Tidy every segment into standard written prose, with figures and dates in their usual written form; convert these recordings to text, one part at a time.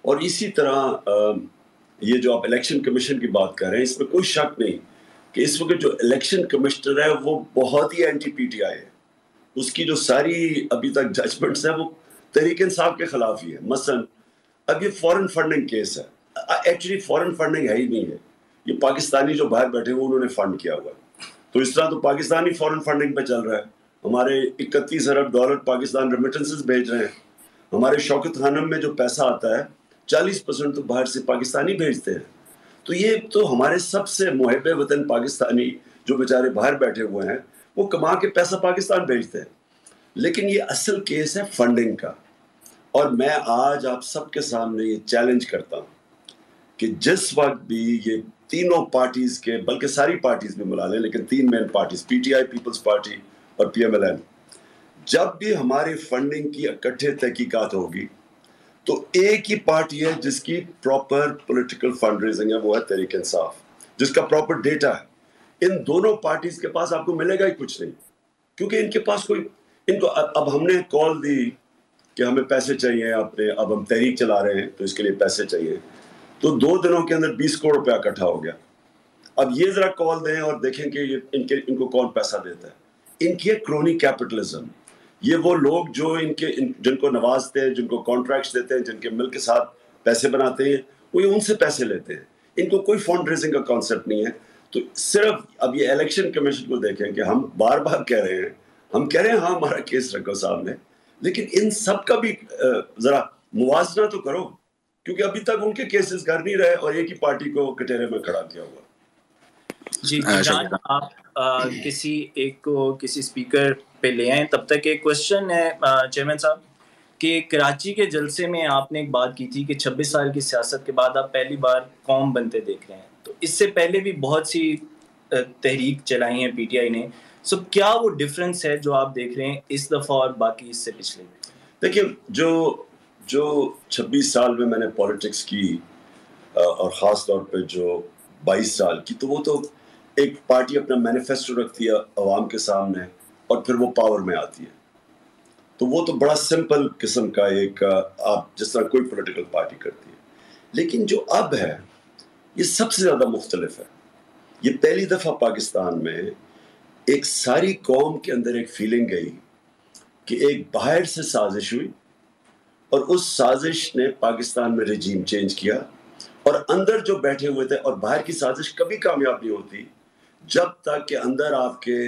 اور اسی طرح یہ جو آپ الیکشن کمیشن کی بات کر رہے ہیں، اس میں کوئی شک نہیں کہ اس وقت جو الیکشن کمشنر ہے وہ بہت ہی اینٹی پی ٹی آئی ہے. اس کی جو ساری ابھی تک ججمنٹس ہیں وہ تحریک انصاف کے خلاف ہی ہے. مثلا اب یہ فورن فنڈنگ کیس ہے. ایکچولی فورن فنڈنگ ہے ہی نہیں ہے، یہ پاکستانی جو باہر بیٹھے ہوئے انہوں نے فنڈ کیا ہوا ہے. تو اس طرح تو پاکستانی فورن فنڈنگ پہ چل رہا ہے. ہمارے 31 ارب ڈالر پاکستان ریمیٹنسز بھیج رہے ہیں. ہمارے شوکت خانم میں جو پیسہ آتا ہے 40% تو باہر سے پاکستانی بھیجتے ہیں. تو یہ تو ہمارے سب سے محب وطن پاکستانی جو بیچارے باہر بیٹھے ہوئے ہیں وہ کما کے پیسہ پاکستان بھیجتے ہیں. لیکن یہ اصل کیس ہے فنڈنگ کا. اور میں آج آپ سب کے سامنے یہ چیلنج کرتا ہوں کہ جس وقت بھی یہ تینوں پارٹیز کے، بلکہ ساری پارٹیز میں ملا لیں لیکن 3 main parties P T I, Peoples Party اور پی ایم ایل این، جب بھی ہماری فنڈنگ کی اکٹھے تحقیقات ہوگی تو ایک ہی پارٹی ہے جس کی پراپر پولیٹیکل فنڈ ریزنگ ہے، وہ ہے تحریک انصاف، جس کا پراپر ڈیٹا ہے. ان دونوں پارٹیز کے پاس آپ کو ملے گا ہی کچھ نہیں، کیونکہ ان کے پاس کوئی، ان کو اب ہم نے کال دی کہ ہمیں پیسے چاہیے، اب ہم تحریک چلا رہے ہیں تو اس کے لیے پیسے چاہیے، تو 2 دنوں کے اندر 20 کروڑ روپیہ اکٹھا ہو گیا. اب یہ ذرا کال دیں اور دیکھیں کہ ان کو کون پیسہ دیتا ہے. ان کی کرونی کیپٹلزم، یہ وہ لوگ جو جن کو نوازتے ہیں، جن کو کانٹریکٹس دیتے ہیں، جن کے ملک کے ساتھ پیسے بناتے ہیں، وہ ان سے پیسے لیتے ہیں. ان کو کوئی فنڈ ریزنگ کا کانسیپٹ نہیں ہے. تو صرف اب یہ الیکشن کمیشن کو دیکھیں کہ ہم بار بار کہہ رہے ہیں ہاں ہمارا کیس رکھو سامنے، لیکن ان سب کا بھی ذرا موازنہ تو کرو، کیونکہ ابھی تک ان کے کیسز کر نہیں رہے اور ایک ہی پارٹی کو کٹہرے میں کھڑا کیا ہوا. جی آپ کسی ایک کو کسی اسپیکر پہ لے آئیں. تب تک ایک کوشچن ہے چیئرمین صاحب کہ کراچی کے جلسے میں آپ نے ایک بات کی تھی کہ 26 سال کی سیاست کے بعد آپ پہلی بار قوم بنتے دیکھ رہے ہیں. تو اس سے پہلے بھی بہت سی تحریک چلائی ہیں پی ٹی آئی نے. سو کیا وہ ڈفرینس ہے جو آپ دیکھ رہے ہیں اس دفعہ اور باقی اس سے پچھلے؟ دیکھیں، جو 26 سال میں نے پولیٹکس کی اور خاص طور پہ جو 22 سال کی، تو وہ تو ایک پارٹی اپنا مینیفیسٹو رکھتی ہے عوام کے سامنے اور پھر وہ پاور میں آتی ہے. تو وہ تو بڑا سمپل قسم کا ایک آپ جس طرح کوئی پولیٹیکل پارٹی کرتی ہے. لیکن جو اب ہے یہ سب سے زیادہ مختلف ہے. یہ پہلی دفعہ پاکستان میں ایک ساری قوم کے اندر ایک فیلنگ گئی کہ ایک باہر سے سازش ہوئی اور اس سازش نے پاکستان میں رجیم چینج کیا، اور اندر جو بیٹھے ہوئے تھے، اور باہر کی سازش کبھی کامیاب نہیں ہوتی جب تک کہ اندر آپ کے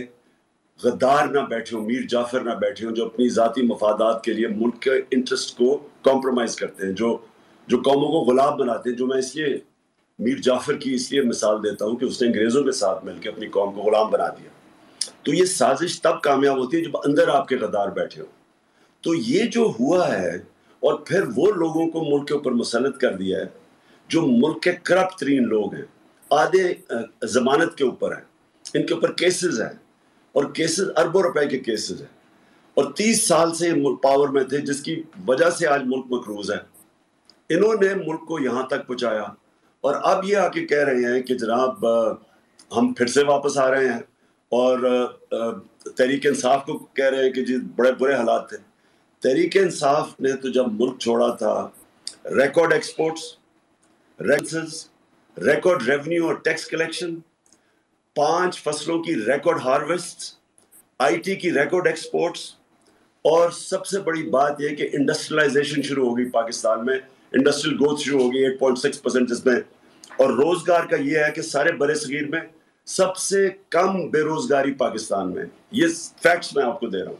غدار نہ بیٹھے ہوں، میر جعفر نہ بیٹھے ہوں، جو اپنی ذاتی مفادات کے لیے ملک کے انٹرسٹ کو کمپرومائز کرتے ہیں، جو قوموں کو غلام بناتے ہیں. جو میں اس لیے میر جعفر کی اس لیے مثال دیتا ہوں کہ اس نے انگریزوں کے ساتھ مل کے اپنی قوم کو غلام بنا دیا. تو یہ سازش تب کامیاب ہوتی ہے جب اندر آپ کے غدار بیٹھے ہوں. تو یہ جو ہوا ہے، اور پھر وہ لوگوں کو ملک کے اوپر مسلط کر دیا ہے جو ملک کے کرپٹ ترین لوگ ہیں، آدھے ضمانت کے اوپر ہیں، ان کے اوپر کیسز ہیں، اور کیسز اربوں روپے کے کیسز ہیں، اور 30 سال سے پاور میں تھے، جس کی وجہ سے آج ملک مقروض ہے. انہوں نے ملک کو یہاں تک پہنچایا، اور اب یہ آ کے کہہ رہے ہیں کہ جناب ہم پھر سے واپس آ رہے ہیں، اور تحریک انصاف کو کہہ رہے ہیں کہ جی بڑے برے حالات تھے. تحریک انصاف نے تو جب ملک چھوڑا تھا، ریکارڈ ایکسپورٹس، ریکارڈ ریونیو اور ٹیکس کلیکشن، 5 فصلوں کی ریکارڈ ہارویسٹ، آئی ٹی کی ریکارڈ ایکسپورٹس، اور سب سے بڑی بات یہ کہ انڈسٹریلائزیشن شروع ہو گئی پاکستان میں، انڈسٹریل گروتھ شروع ہو گئی 8.6% جس میں، اور روزگار کا یہ ہے کہ سارے برے صغیر میں سب سے کم بے روزگاری پاکستان میں. یہ فیکٹس میں آپ کو دے رہا ہوں.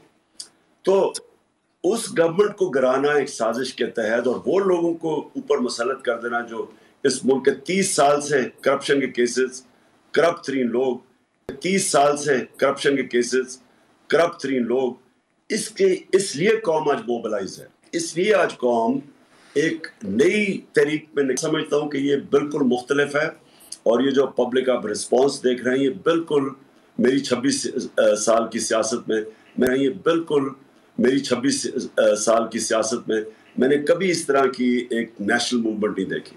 تو اس گورنمنٹ کو گرانا ایک سازش کے تحت، اور وہ لوگوں کو اوپر مسلط کر دینا جو اس ملک کے 30 سال سے کرپشن کے کیسز، کرپٹ ترین لوگ، 30 سال سے کرپشن کے کیسز، کرپٹ ترین لوگ، اس لیے قوم آج موبلائز ہے. اس لیے آج قوم ایک نئی تحریک میں سمجھتا ہوں کہ یہ بالکل مختلف ہے. اور یہ جو پبلک آپ رسپانس دیکھ رہے ہیں، یہ بالکل میری 26 سال کی سیاست میں میری 26 سال کی سیاست میں میں نے کبھی اس طرح کی ایک نیشنل موومنٹ نہیں دیکھی.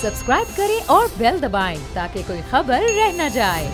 سبسکرائب کریں اور بیل دبائیں تاکہ کوئی خبر رہ نہ جائے.